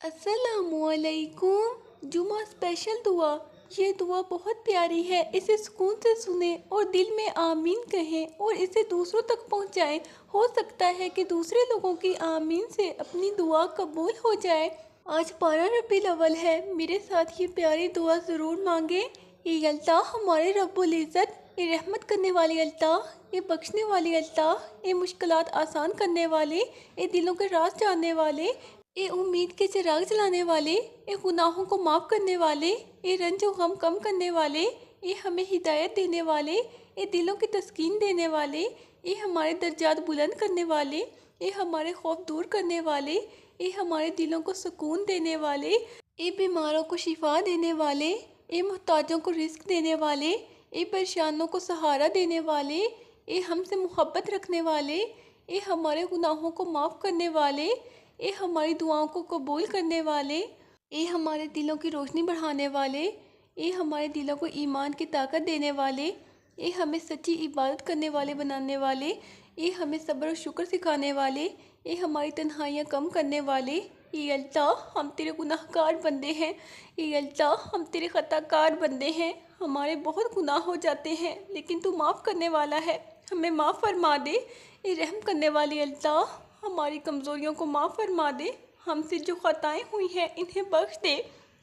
السلام علیکم۔ جمعہ اسپیشل دعا۔ یہ دعا بہت پیاری ہے، اسے سکون سے سنیں اور دل میں آمین کہیں اور اسے دوسروں تک پہنچائیں۔ ہو سکتا ہے کہ دوسرے لوگوں کی آمین سے اپنی دعا قبول ہو جائے۔ آج 12 ربیع الاول ہے، میرے ساتھ یہ پیاری دعا ضرور مانگیں۔ اے اللہ ہمارے رب العزت، اے رحمت کرنے والی اللہ، اے بخشنے والی اللہ، اے مشکلات آسان کرنے والے، اے دلوں کے راز جاننے والے، اے امید کے چراغ جلانے والے، اے گناہوں کو معاف کرنے والے، اے رنج و غم کم کرنے والے، اے ہمیں ہدایت دینے والے، اے دلوں کی تسکین دینے والے، اے ہمارے درجات بلند کرنے والے، اے ہمارے خوف دور کرنے والے، اے ہمارے دلوں کو سکون دینے والے، اے بیماروں کو شفا دینے والے، اے محتاجوں کو رزق دینے والے، اے پریشانوں کو سہارا دینے والے، اے ہم سے محبت رکھنے والے، اے ہمارے گناہوں کو معاف کرنے والے، اے ہماری دعاؤں کو قبول کرنے والے، اے ہمارے دلوں کی روشنی بڑھانے والے، اے ہمارے دلوں کو ایمان کی طاقت دینے والے، اے ہمیں سچی عبادت کرنے والے بنانے والے، اے ہمیں صبر و شکر سکھانے والے، اے ہماری تنہائیاں کم کرنے والے۔ اے اللہ ہم تیرے گناہ گار بندے ہیں، اے اللہ ہم تیرے خطا کار بندے ہیں، ہمارے بہت گناہ ہو جاتے ہیں لیکن تو معاف کرنے والا ہے، ہمیں معاف فرما دے۔ اے رحم کرنے والی اللہ ہماری کمزوریوں کو معاف فرما دے، ہم سے جو خطائیں ہوئی ہیں انہیں بخش دے۔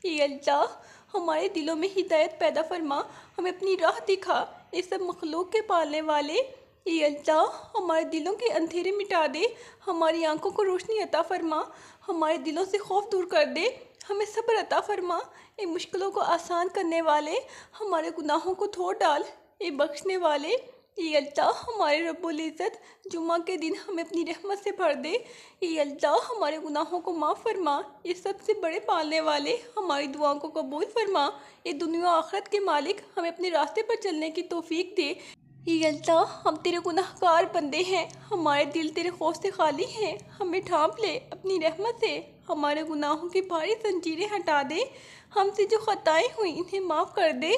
اے اللہ ہمارے دلوں میں ہدایت پیدا فرما، ہمیں اپنی راہ دکھا، اے سب مخلوق کے پالنے والے۔ اے اللہ ہمارے دلوں کے اندھیرے مٹا دے، ہماری آنکھوں کو روشنی عطا فرما، ہمارے دلوں سے خوف دور کر دے، ہمیں صبر عطا فرما۔ اے مشکلوں کو آسان کرنے والے ہمارے گناہوں کو دھو ڈال، اے بخشنے والے۔ اے اللہ ہمارے رب العزت جمعہ کے دن ہمیں اپنی رحمت سے بھر دے، اے اللہ ہمارے گناہوں کو معاف فرما، اے سب سے بڑے پالنے والے ہماری دعاؤں کو قبول فرما، اے دنیا و آخرت کے مالک ہمیں اپنے راستے پر چلنے کی توفیق دے۔ اے اللہ ہم تیرے گناہ گار بندے ہیں، ہمارے دل تیرے خوف سے خالی ہیں، ہمیں ڈھانپ لے اپنی رحمت سے، ہمارے گناہوں کی بھاری زنجیریں ہٹا دے، ہم سے جو خطائیں ہوئیں انہیں معاف کر دے۔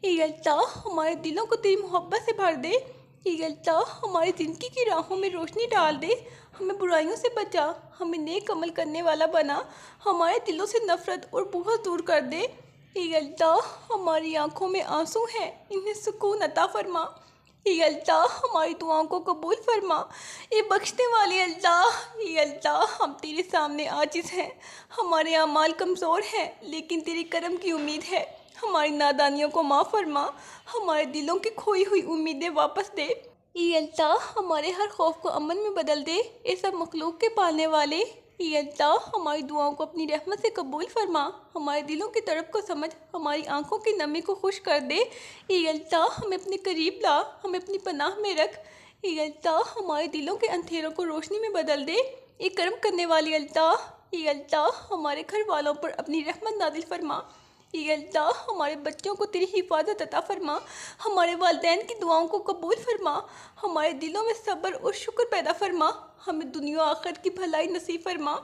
اے اللہ ہمارے دلوں کو تیری محبت سے بھر دے، اے اللہ ہماری زندگی کی راہوں میں روشنی ڈال دے، ہمیں برائیوں سے بچا، ہمیں نیک عمل کرنے والا بنا، ہمارے دلوں سے نفرت اور بغض دور کر دے۔ اے اللہ ہماری آنکھوں میں آنسو ہیں، انہیں سکون عطا فرما، اے اللہ ہماری دعاؤں کو قبول فرما، اے بخشنے والے اللہ۔ اے اللہ ہم تیرے سامنے عاجز ہیں، ہمارے اعمال کمزور ہیں لیکن تیرے کرم کی امید ہے، ہماری نادانیوں کو معاف فرما، ہمارے دلوں کی کھوئی ہوئی امیدیں واپس دے۔ اے اللہ ہمارے ہر خوف کو امن میں بدل دے، اے سب مخلوق کے پالنے والے۔ اے اللہ ہماری دعاؤں کو اپنی رحمت سے قبول فرما، ہمارے دلوں کی تڑپ کو سمجھ، ہماری آنکھوں کی نمی کو خشک کر دے۔ اے اللہ ہمیں اپنے قریب لا، ہمیں اپنی پناہ میں رکھ، اے اللہ ہمارے دلوں کے اندھیروں کو روشنی میں بدل دے، اے کرم کرنے والی اللہ۔ اے اللہ ہمارے گھر والوں پر اپنی رحمت نازل فرما، اے اللہ ہمارے بچوں کو تیری حفاظت عطا فرما، ہمارے والدین کی دعاؤں کو قبول فرما، ہمارے دلوں میں صبر اور شکر پیدا فرما، ہمیں دنیا و آخرت کی بھلائی نصیب فرما،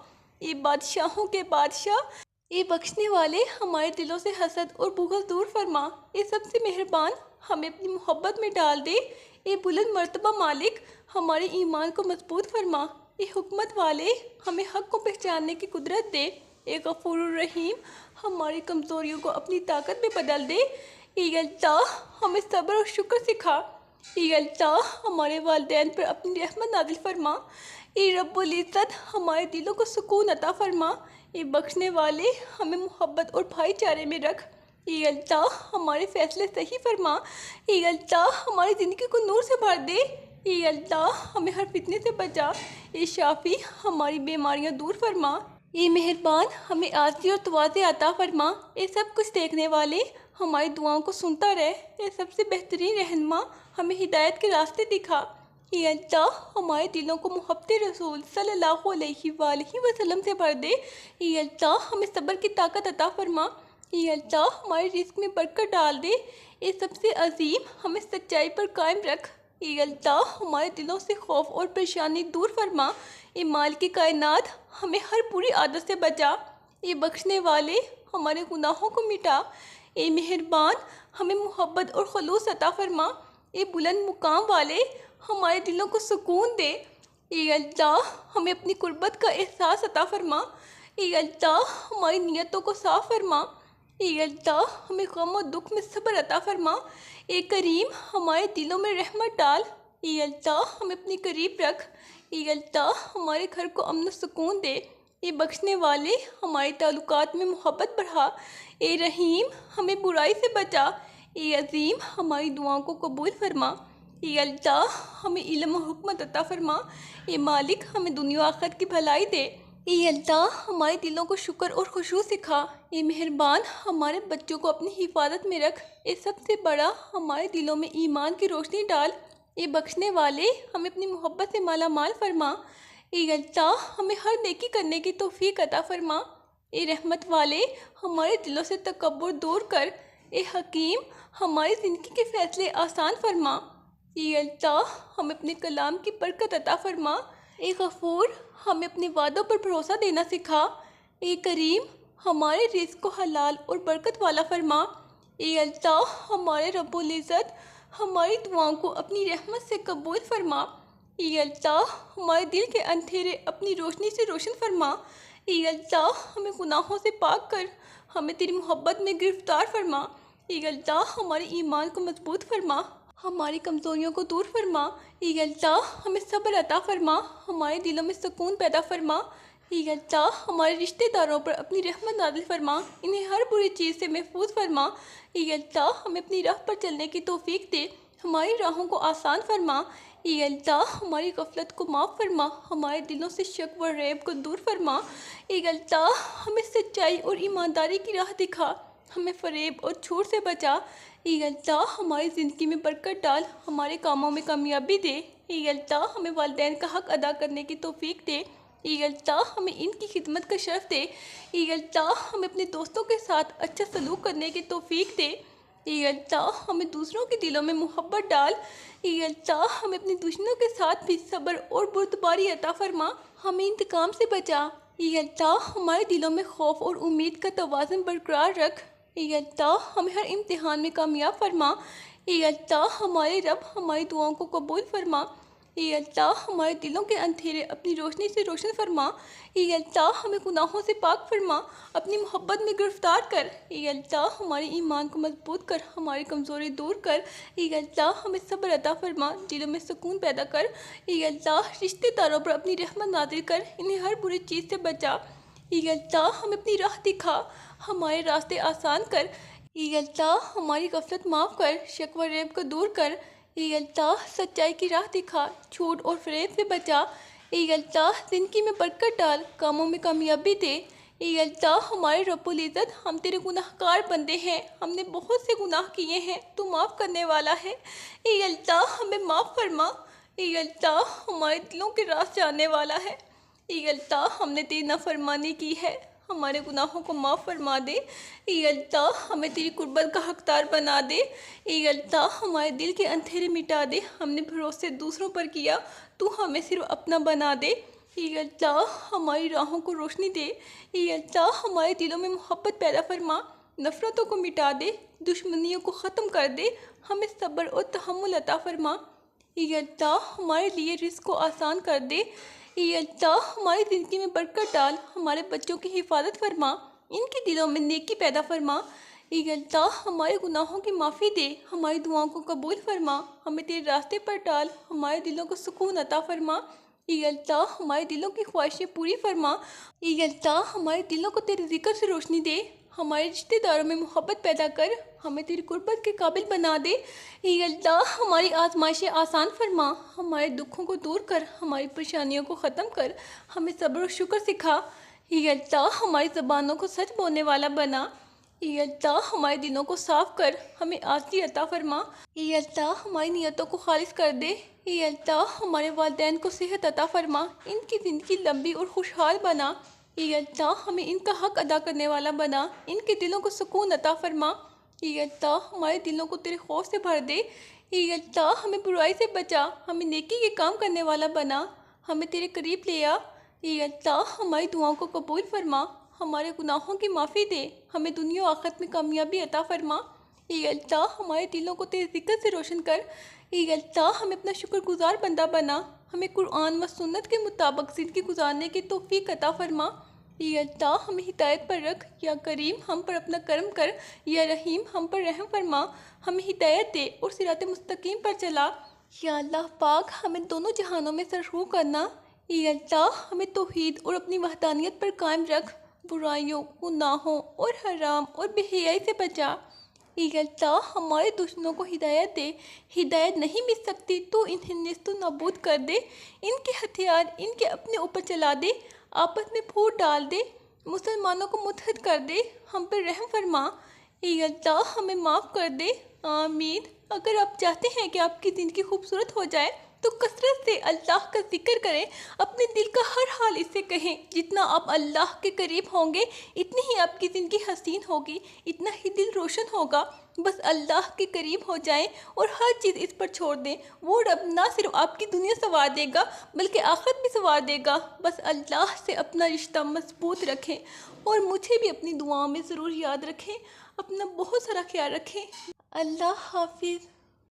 اے بادشاہوں کے بادشاہ، اے بخشنے والے ہمارے دلوں سے حسد اور بغض دور فرما، اے سب سے مہربان ہمیں اپنی محبت میں ڈال دے، اے بلند مرتبہ مالک ہمارے ایمان کو مضبوط فرما، اے حکمت والے ہمیں حق کو پہچاننے کی قدرت دے، اے غفور الرحیم ہماری کمزوریوں کو اپنی طاقت میں بدل دے، اے اللہ ہمیں صبر اور شکر سکھا، اے اللہ ہمارے والدین پر اپنی رحمت نازل فرما، اے رب العزت ہمارے دلوں کو سکون عطا فرما، اے بخشنے والے ہمیں محبت اور بھائی چارے میں رکھ، اے اللہ ہمارے فیصلے صحیح فرما، اے اللہ ہماری زندگی کو نور سے بھر دے، اے اللہ ہمیں ہر فتنے سے بچا، اے شافی ہماری بیماریاں دور فرما، اے مہربان ہمیں عاجزی اور تواضع عطا فرما، اے سب کچھ دیکھنے والے ہماری دعاؤں کو سنتا رہ، اے سب سے بہترین رہنما ہمیں ہدایت کے راستے دکھا، اے اللہ ہمارے دلوں کو محبت رسول صلی اللہ علیہ وآلہ وسلم سے بھر دے، اے اللہ ہمیں صبر کی طاقت عطا فرما، اے اللہ ہمارے رزق میں برکت ڈال دے، اے سب سے عظیم ہمیں سچائی پر قائم رکھ، اے اللہ ہمارے دلوں سے خوف اور پریشانی دور فرما، اے مالک کائنات ہمیں ہر بری عادت سے بچا، اے بخشنے والے ہمارے گناہوں کو مٹا، اے مہربان ہمیں محبت اور خلوص عطا فرما، اے بلند مقام والے ہمارے دلوں کو سکون دے، اے اللہ ہمیں اپنی قربت کا احساس عطا فرما، اے اللہ ہماری نیتوں کو صاف فرما، اے اللہ ہمیں غم و دکھ میں صبر عطا فرما، اے کریم ہمارے دلوں میں رحمت ڈال، اے اللہ ہمیں اپنے قریب رکھ، اے اللہ ہمارے گھر کو امن و سکون دے، اے بخشنے والے ہمارے تعلقات میں محبت بڑھا، اے رحیم ہمیں برائی سے بچا، اے عظیم ہماری دعاؤں کو قبول فرما، اے اللہ ہمیں علم و حکمت عطا فرما، اے مالک ہمیں دنیا و آخرت کی بھلائی دے، اے اللہ ہمارے دلوں کو شکر اور خشوع سکھا، اے مہربان ہمارے بچوں کو اپنی حفاظت میں رکھ، اے سب سے بڑا ہمارے دلوں میں ایمان کی روشنی ڈال، اے بخشنے والے ہمیں اپنی محبت سے مالا مال فرما، اے اللہ ہمیں ہر نیکی کرنے کی توفیق عطا فرما، اے رحمت والے ہمارے دلوں سے تکبر دور کر، اے حکیم ہماری زندگی کے فیصلے آسان فرما، اے اللہ ہمیں اپنے کلام کی برکت عطا فرما، اے غفور ہمیں اپنے وعدوں پر بھروسہ دینا سکھا، اے کریم ہمارے رزق کو حلال اور برکت والا فرما، اے اللہ ہمارے رب العزت ہماری دعاؤں کو اپنی رحمت سے قبول فرما، اے اللہ ہمارے دل کے اندھیرے اپنی روشنی سے روشن فرما، اے اللہ ہمیں گناہوں سے پاک کر ہمیں تیری محبت میں گرفتار فرما، اے اللہ ہمارے ایمان کو مضبوط فرما، ہماری کمزوریوں کو دور فرما، اے اللہ ہمیں صبر عطا فرما، ہمارے دلوں میں سکون پیدا فرما، اے اللہ ہمارے رشتہ داروں پر اپنی رحمت نازل فرما، انہیں ہر بری چیز سے محفوظ فرما، اے اللہ ہمیں اپنی راہ پر چلنے کی توفیق دے، ہماری راہوں کو آسان فرما، اے اللہ ہماری غفلت کو معاف فرما، ہمارے دلوں سے شک و ریب کو دور فرما، اے اللہ ہمیں سچائی اور ایمانداری کی راہ دکھا، ہمیں فریب اور جھوٹ سے بچا، اے اللہ ہماری زندگی میں برکت ڈال، ہمارے کاموں میں کامیابی دے، اے اللہ ہمیں والدین کا حق ادا کرنے کی توفیق دے، اے اللہ ہمیں ان کی خدمت کا شرف دے، اے اللہ ہمیں اپنے دوستوں کے ساتھ اچھا سلوک کرنے کی توفیق دے، اے اللہ ہمیں دوسروں کے دلوں میں محبت ڈال، اے اللہ ہمیں اپنے دشمنوں کے ساتھ بھی صبر اور بردباری عطا فرما، ہمیں انتقام سے بچا، اے اللہ ہمارے دلوں میں خوف اور امید کا توازن برقرار رکھ، اے اللہ ہمیں ہر امتحان میں کامیاب فرما، اے اللہ ہمارے رب ہماری دعاؤں کو قبول فرما، اے اللہ ہمارے دلوں کے اندھیرے اپنی روشنی سے روشن فرما، اے اللہ ہمیں گناہوں سے پاک فرما، اپنی محبت میں گرفتار کر، اے اللہ ہمارے ایمان کو مضبوط کر، ہماری کمزوری دور کر، اے اللہ ہمیں صبر عطا فرما، دلوں میں سکون پیدا کر، اے اللہ رشتہ داروں پر اپنی رحمت نازل کر، انہیں ہر بری چیز سے بچا، اے اللہ ہمیں اپنی راہ دکھا، ہمارے راستے آسان کر، اے اللہ ہماری غفلت معاف کر، شک و ریب کو دور کر، اے اللہ سچائی کی راہ دکھا، جھوٹ اور فریب سے بچا، اے اللہ زندگی میں برکت ڈال، کاموں میں کامیابی دے، اے اللہ ہمارے رب العزت ہم تیرے گناہ گار بندے ہیں، ہم نے بہت سے گناہ کیے ہیں، تو معاف کرنے والا ہے، اے اللہ ہمیں معاف فرما، اے اللہ ہمارے دلوں کے راز جاننے والا ہے، اے اللہ ہم نے تیری نافرمانی کی ہے، ہمارے گناہوں کو معاف فرما دے، اے اللہ ہمیں تیری قربت کا حقدار بنا دے، اے اللہ ہمارے دل کے اندھیرے مٹا دے، ہم نے بھروسے دوسروں پر کیا، تو ہمیں صرف اپنا بنا دے، اے اللہ ہماری راہوں کو روشنی دے، اے اللہ ہمارے دلوں میں محبت پیدا فرما، نفرتوں کو مٹا دے، دشمنیوں کو ختم کر دے، ہمیں صبر اور تحمل عطا فرما، اے اللہ ہمارے لیے رزق کو آسان کر دے، اے اللہ ہماری زندگی میں برکت ڈال، ہمارے بچوں کی حفاظت فرما، ان کے دلوں میں نیکی پیدا فرما، اے اللہ ہمارے گناہوں کی معافی دے، ہماری دعاؤں کو قبول فرما، ہمیں تیرے راستے پر ڈال، ہمارے دلوں کو سکون عطا فرما، اے اللہ ہمارے دلوں کی خواہشیں پوری فرما، اے اللہ ہمارے دلوں کو تیرے ذکر سے روشنی دے، ہمارے رشتہ داروں میں محبت پیدا کر، ہمیں تیری قربت کے قابل بنا دے، اے اللہ ہماری آزمائشیں آسان فرما، ہمارے دکھوں کو دور کر، ہماری پریشانیوں کو ختم کر، ہمیں صبر و شکر سکھا، اے اللہ ہماری زبانوں کو سچ بولنے والا بنا، اے اللہ ہمارے دلوں کو صاف کر، ہمیں عاجزی عطا فرما، اے اللہ ہماری نیتوں کو خالص کر دے، اے اللہ ہمارے والدین کو صحت عطا فرما، ان کی زندگی لمبی اور خوشحال بنا، اے اللہ ہمیں ان کا حق ادا کرنے والا بنا، ان کے دلوں کو سکون عطا فرما، اے اللہ ہمارے دلوں کو تیرے خوف سے بھر دے، اے اللہ ہمیں برائی سے بچا، ہمیں نیکی کے کام کرنے والا بنا، ہمیں تیرے قریب لے آ، اے اللہ ہماری دعاؤں کو قبول فرما، ہمارے گناہوں کی معافی دے، ہمیں دنیا و آخرت میں کامیابی عطا فرما، اے اللہ ہمارے دلوں کو تیرے ذکر سے روشن کر، اے اللہ ہمیں اپنا شکر گزار بندہ بنا، ہمیں قرآن و سنت کے مطابق زندگی گزارنے کی توفیق عطا فرما، یا اللہ ہمیں ہدایت پر رکھ، یا کریم ہم پر اپنا کرم کر، یا رحیم ہم پر رحم فرما، ہمیں ہدایت دے اور صراط مستقیم پر چلا۔ یا اللہ پاک ہمیں دونوں جہانوں میں سرخرو کرنا۔ یا اللہ ہمیں توحید اور اپنی وحدانیت پر قائم رکھ، برائیوں، گناہوں اور حرام اور بے حیائی سے بچا۔ یا اللہ ہمارے دشمنوں کو ہدایت دے، ہدایت نہیں مل سکتی تو انہیں نیست و نابود کر دے، ان کے ہتھیار ان کے اپنے اوپر چلا دے، آپس میں پھوٹ ڈال دے، مسلمانوں کو متحد کر دے، ہم پر رحم فرما۔ یا اللہ ہمیں معاف کر دے، آمین۔ اگر آپ چاہتے ہیں کہ آپ کی زندگی خوبصورت ہو جائے تو کثرت سے اللہ کا ذکر کریں، اپنے دل کا ہر حال اس سے کہیں۔ جتنا آپ اللہ کے قریب ہوں گے اتنی ہی آپ کی زندگی حسین ہوگی، اتنا ہی دل روشن ہوگا۔ بس اللہ کے قریب ہو جائیں اور ہر چیز اس پر چھوڑ دیں، وہ رب نہ صرف آپ کی دنیا سنوار دے گا بلکہ آخرت بھی سنوار دے گا۔ بس اللہ سے اپنا رشتہ مضبوط رکھیں اور مجھے بھی اپنی دعاؤں میں ضرور یاد رکھیں۔ اپنا بہت سارا خیال رکھیں۔ اللہ حافظ۔